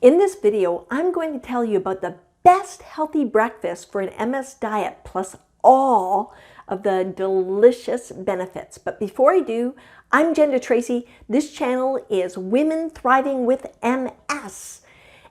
In this video, I'm going to tell you about the best healthy breakfast for an MS diet, plus all of the delicious benefits. But before I do, I'm Jenda Tracy. This channel is Women Thriving with MS.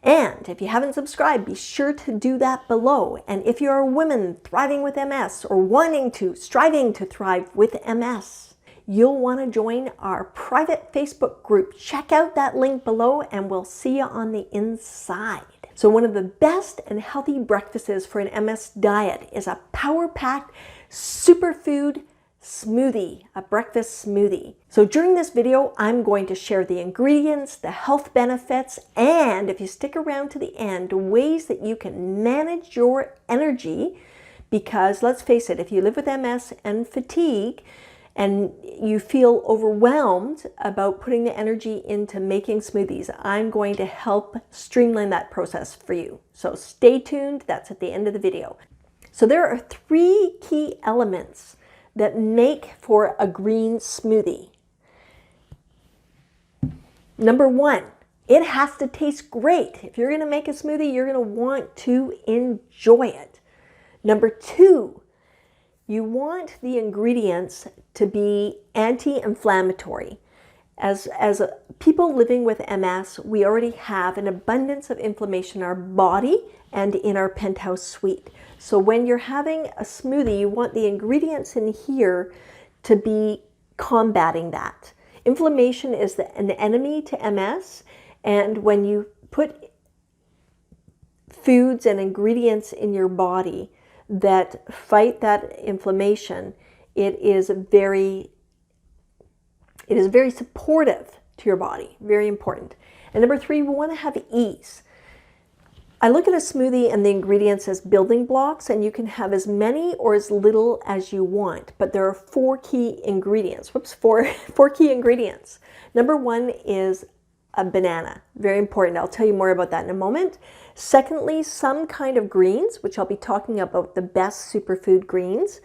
And if you haven't subscribed, be sure to do that below. And if you're a woman thriving with MS or striving to thrive with MS, you'll want to join our private Facebook group. Check out that link below and we'll see you on the inside. So one of the best and healthy breakfasts for an MS diet is a power-packed superfood smoothie, a breakfast smoothie. So during this video, I'm going to share the ingredients, the health benefits, and if you stick around to the end, ways that you can manage your energy. Because let's face it, if you live with MS and fatigue, and you feel overwhelmed about putting the energy into making smoothies, I'm going to help streamline that process for you. So stay tuned, that's at the end of the video. So there are 3 key elements that make for a green smoothie. Number 1, it has to taste great. If you're going to make a smoothie, you're going to want to enjoy it. Number 2, you want the ingredients to be anti-inflammatory. As people living with MS, we already have an abundance of inflammation in our body and in our penthouse suite. So when you're having a smoothie, you want the ingredients in here to be combating that. Inflammation is an enemy to MS, and when you put foods and ingredients in your body that fight that inflammation, it is very supportive to your body, very important. And number 3, we want to have ease. I look at a smoothie and the ingredients as building blocks, and you can have as many or as little as you want, but there are 4 key ingredients. Four key ingredients. Number 1 is a banana, very important. I'll tell you more about that in a moment. Secondly, some kind of greens, which I'll be talking about the best superfood greens.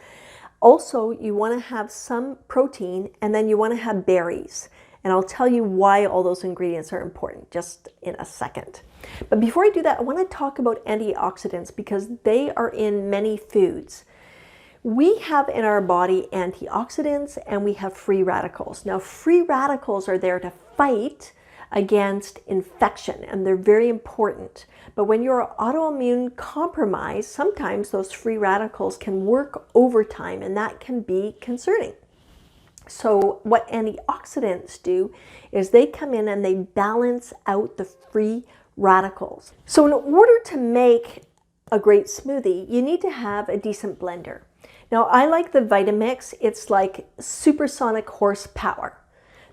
Also, you want to have some protein, and then you want to have berries. And I'll tell you why all those ingredients are important just in a second. But before I do that, I want to talk about antioxidants because they are in many foods. We have in our body antioxidants and we have free radicals. Now, free radicals are there to fight against infection, and they're very important. But when you're autoimmune compromised, sometimes those free radicals can work overtime, and that can be concerning. So what antioxidants do is they come in and they balance out the free radicals. So in order to make a great smoothie, you need to have a decent blender. Now, I like the Vitamix. It's like supersonic horsepower.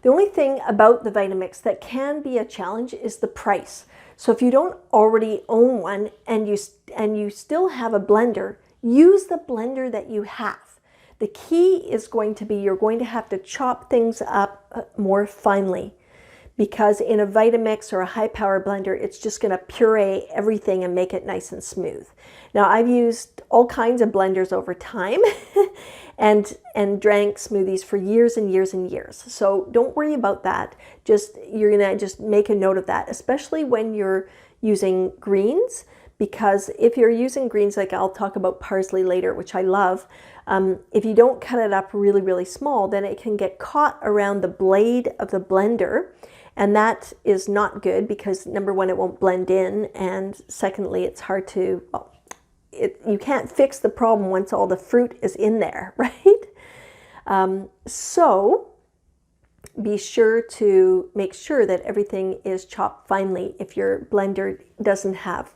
The only thing about the Vitamix that can be a challenge is the price. So if you don't already own one and you still have a blender, use the blender that you have. The key is going to be you're going to have to chop things up more finely, because in a Vitamix or a high power blender, it's just going to puree everything and make it nice and smooth. Now, I've used all kinds of blenders over time and drank smoothies for years and years and years. So don't worry about that. You're going to just make a note of that, especially when you're using greens, because if you're using greens, like I'll talk about parsley later, which I love, if you don't cut it up really, really small, then it can get caught around the blade of the blender. And that is not good because number 1, it won't blend in. And secondly, it's hard to, you can't fix the problem once all the fruit is in there, right? So be sure to make sure that everything is chopped finely if your blender doesn't have,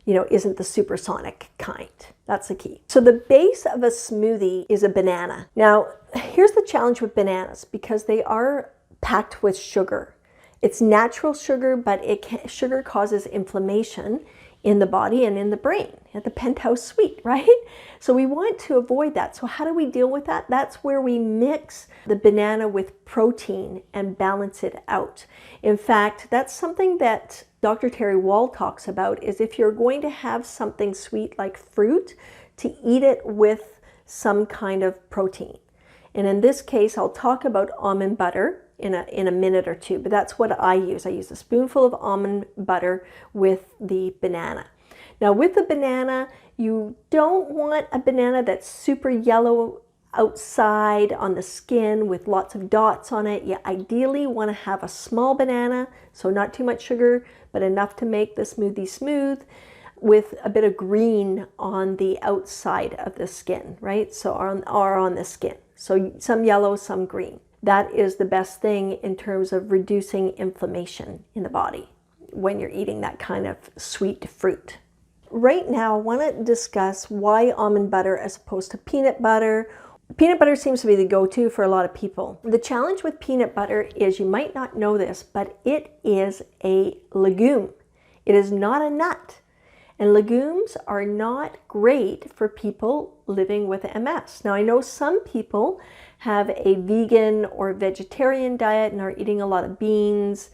isn't the supersonic kind. That's the key. So the base of a smoothie is a banana. Now, here's the challenge with bananas, because they are packed with sugar. It's natural sugar, but sugar causes inflammation in the body and in the brain, at the penthouse suite, right? So we want to avoid that. So how do we deal with that? That's where we mix the banana with protein and balance it out. In fact, that's something that Dr. Terry Wall talks about, is if you're going to have something sweet like fruit, to eat it with some kind of protein. And in this case, I'll talk about almond butter. in a minute or two, but that's what I use. I use a spoonful of almond butter with the banana. Now with the banana, you don't want a banana that's super yellow outside on the skin with lots of dots on it. You ideally want to have a small banana, so not too much sugar, but enough to make the smoothie smooth, with a bit of green on the outside of the skin, right? So on the skin. So some yellow, some green. That is the best thing in terms of reducing inflammation in the body when you're eating that kind of sweet fruit. Right now, I want to discuss why almond butter as opposed to peanut butter. Peanut butter seems to be the go-to for a lot of people. The challenge with peanut butter is, you might not know this, but it is a legume. It is not a nut. And legumes are not great for people living with MS. Now, I know some people have a vegan or vegetarian diet and are eating a lot of beans,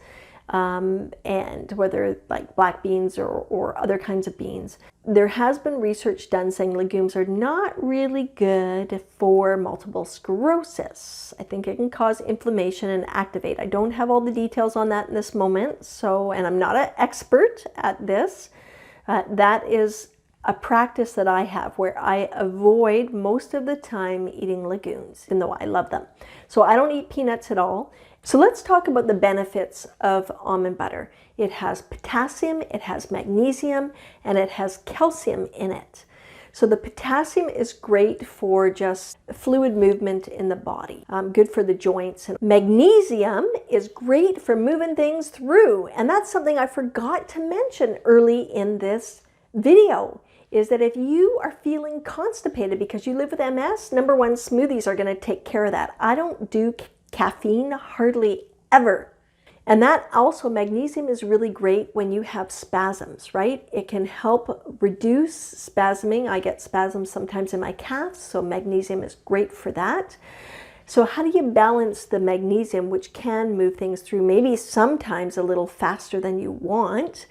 and whether like black beans or other kinds of beans. There has been research done saying legumes are not really good for multiple sclerosis. I think it can cause inflammation and activate. I don't have all the details on that in this moment, and I'm not an expert at this. That is a practice that I have where I avoid most of the time eating legumes, even though I love them. So I don't eat peanuts at all. So let's talk about the benefits of almond butter. It has potassium, it has magnesium, and it has calcium in it. So the potassium is great for just fluid movement in the body, good for the joints. And magnesium is great for moving things through. And that's something I forgot to mention early in this video, is that if you are feeling constipated because you live with MS, number one, smoothies are going to take care of that. I don't do caffeine hardly ever. And that also, magnesium is really great when you have spasms, right? It can help reduce spasming. I get spasms sometimes in my calves, so magnesium is great for that. So how do you balance the magnesium, which can move things through, maybe sometimes a little faster than you want?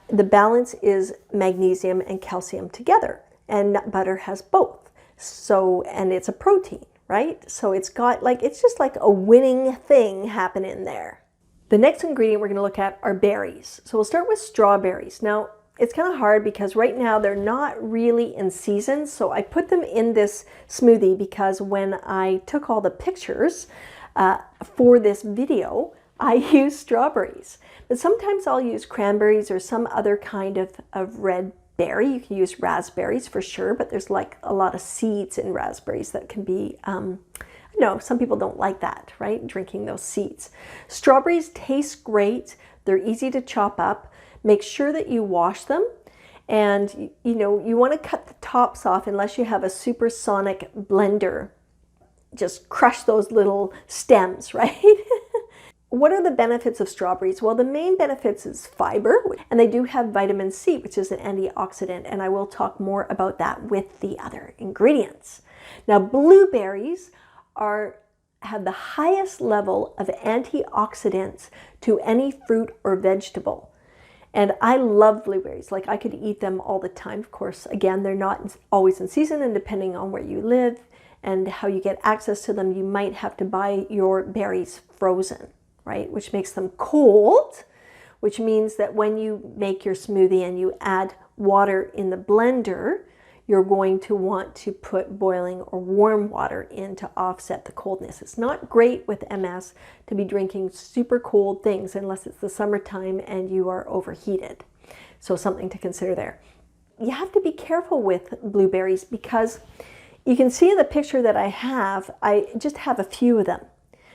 The balance is magnesium and calcium together, and nut butter has both. So, and it's a protein, right? So it's just like a winning thing happening there. The next ingredient we're going to look at are berries. So we'll start with strawberries. Now, it's kind of hard because right now they're not really in season. So I put them in this smoothie because when I took all the pictures for this video, I used strawberries. But sometimes I'll use cranberries or some other kind of red berry. You can use raspberries for sure, but there's like a lot of seeds in raspberries that can be no, some people don't like that, right? Drinking those seeds. Strawberries taste great. They're easy to chop up. Make sure that you wash them. And, you want to cut the tops off unless you have a supersonic blender. Just crush those little stems, right? What are the benefits of strawberries? Well, the main benefits is fiber, and they do have vitamin C, which is an antioxidant, and I will talk more about that with the other ingredients. Now, blueberries have the highest level of antioxidants to any fruit or vegetable. And I love blueberries. Like, I could eat them all the time. Of course, again, they're not always in season, and depending on where you live and how you get access to them, you might have to buy your berries frozen, right? Which makes them cold, which means that when you make your smoothie and you add water in the blender, you're going to want to put boiling or warm water in to offset the coldness. It's not great with MS to be drinking super cold things unless it's the summertime and you are overheated. So something to consider there. You have to be careful with blueberries because you can see in the picture that I just have a few of them.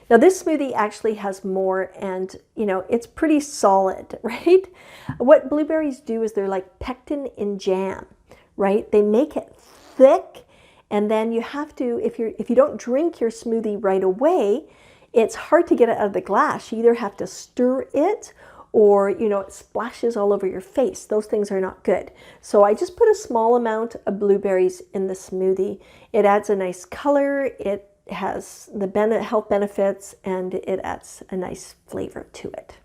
Now this smoothie actually has more, and it's pretty solid, right? What blueberries do is they're like pectin in jam. Right? They make it thick, and then you have to, if you don't drink your smoothie right away, it's hard to get it out of the glass. You either have to stir it or, it splashes all over your face. Those things are not good. So I just put a small amount of blueberries in the smoothie. It adds a nice color, it has the health benefits, and it adds a nice flavor to it.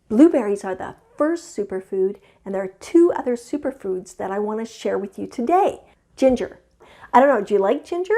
Blueberries are the first superfood, and there are two other superfoods that I want to share with you today. Ginger. I don't know, do you like ginger?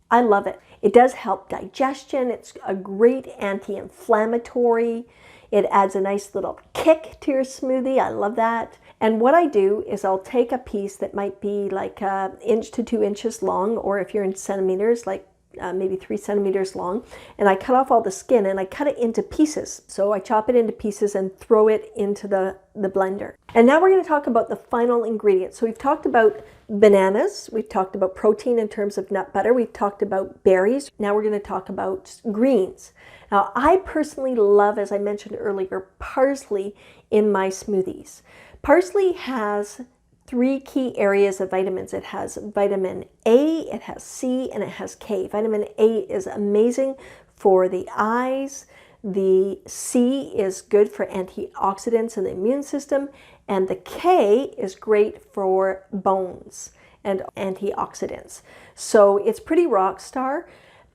I love it. It does help digestion. It's a great anti-inflammatory. It adds a nice little kick to your smoothie. I love that. And what I do is I'll take a piece that might be like an inch to 2 inches long, or if you're in centimeters, like maybe 3 centimeters long, and I cut off all the skin and I cut it into pieces. So I chop it into pieces and throw it into the blender. And now we're going to talk about the final ingredient. So we've talked about bananas, we've talked about protein in terms of nut butter, we've talked about berries. Now we're going to talk about greens. Now I personally love, as I mentioned earlier, parsley in my smoothies. Parsley has 3 key areas of vitamins. It has vitamin A, it has C, and it has K. Vitamin A is amazing for the eyes. The C is good for antioxidants in the immune system. And the K is great for bones and antioxidants. So it's pretty rock star.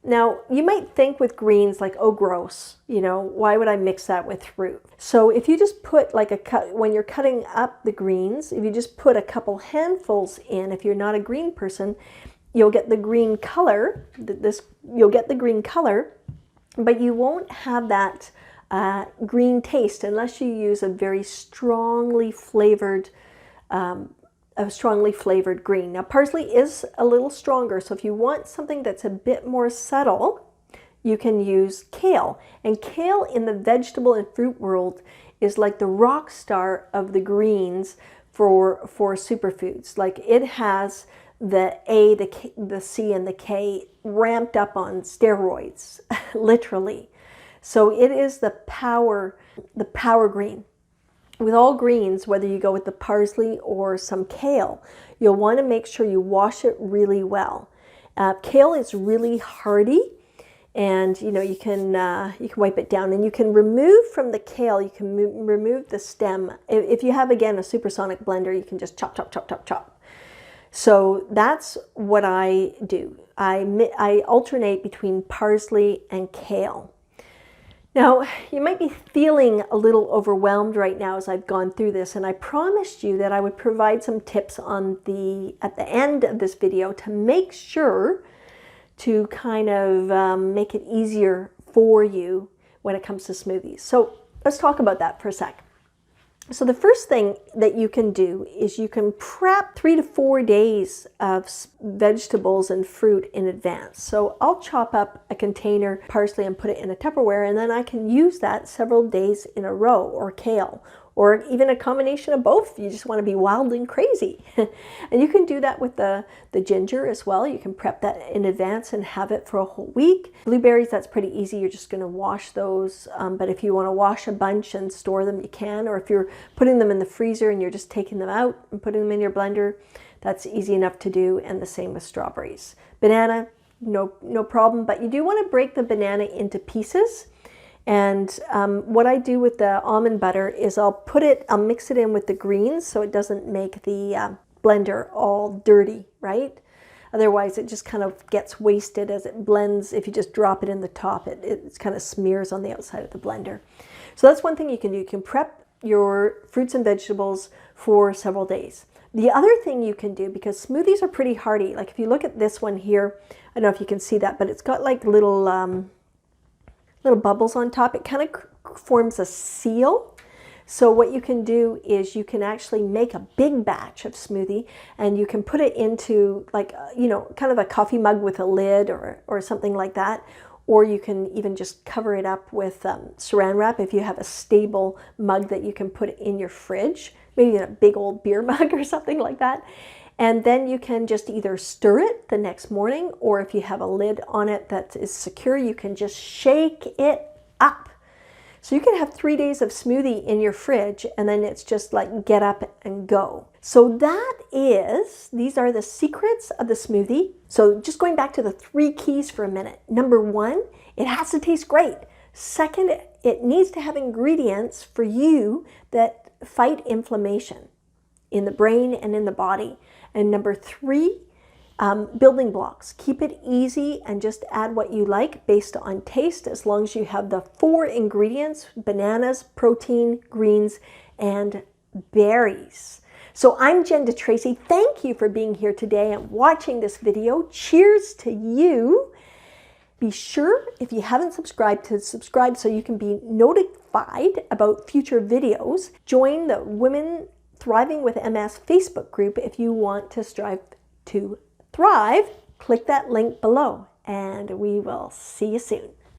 Now, you might think with greens like, oh, gross, you know, why would I mix that with fruit? So if you just put like when you're cutting up the greens, if you just put a couple handfuls in, if you're not a green person, you'll get the green color, you'll get the green color, but you won't have that green taste unless you use a very strongly flavored green. Now parsley is a little stronger, so if you want something that's a bit more subtle, you can use kale. And kale in the vegetable and fruit world is like the rock star of the greens for superfoods. Like it has the A, the C, and the K ramped up on steroids, literally. So it is the power green. With all greens, whether you go with the parsley or some kale, you'll want to make sure you wash it really well. Kale is really hardy, and you know you can wipe it down, and you can remove from the kale. You can remove the stem. If you have again a supersonic blender, you can just chop, chop, chop, chop, chop. So that's what I do. I alternate between parsley and kale. Now, you might be feeling a little overwhelmed right now as I've gone through this, and I promised you that I would provide some tips at the end of this video to make sure to kind of make it easier for you when it comes to smoothies. So let's talk about that for a sec. So the first thing that you can do is you can prep 3 to 4 days of vegetables and fruit in advance. So I'll chop up a container parsley and put it in a Tupperware, and then I can use that several days in a row, or kale, or even a combination of both. You just want to be wild and crazy. And you can do that with the ginger as well. You can prep that in advance and have it for a whole week. Blueberries, that's pretty easy. You're just going to wash those. But if you want to wash a bunch and store them, you can. Or if you're putting them in the freezer and you're just taking them out and putting them in your blender, that's easy enough to do. And the same with strawberries. Banana, no problem. But you do want to break the banana into pieces. And what I do with the almond butter is I'll mix it in with the greens so it doesn't make the blender all dirty, right? Otherwise it just kind of gets wasted as it blends. If you just drop it in the top, it kind of smears on the outside of the blender. So that's one thing you can do. You can prep your fruits and vegetables for several days. The other thing you can do, because smoothies are pretty hardy, like if you look at this one here, I don't know if you can see that, but it's got like little bubbles on top. It kind of forms a seal. So what you can do is you can actually make a big batch of smoothie, and you can put it into like, kind of a coffee mug with a lid or something like that. Or you can even just cover it up with saran wrap if you have a stable mug that you can put in your fridge, maybe in a big old beer mug or something like that. And then you can just either stir it the next morning, or if you have a lid on it that is secure, you can just shake it up. So you can have 3 days of smoothie in your fridge, and then it's just like get up and go. So these are the secrets of the smoothie. So just going back to the 3 keys for a minute. Number 1, it has to taste great. Second, it needs to have ingredients for you that fight inflammation in the brain and in the body. And number 3, building blocks. Keep it easy and just add what you like based on taste, as long as you have the 4 ingredients: bananas, protein, greens, and berries. So I'm Jen DeTracy. Thank you for being here today and watching this video. Cheers to you. Be sure, if you haven't subscribed, to subscribe so you can be notified about future videos. Join the Women Thriving with MS Facebook group if you want to strive to thrive. Click that link below, and we will see you soon.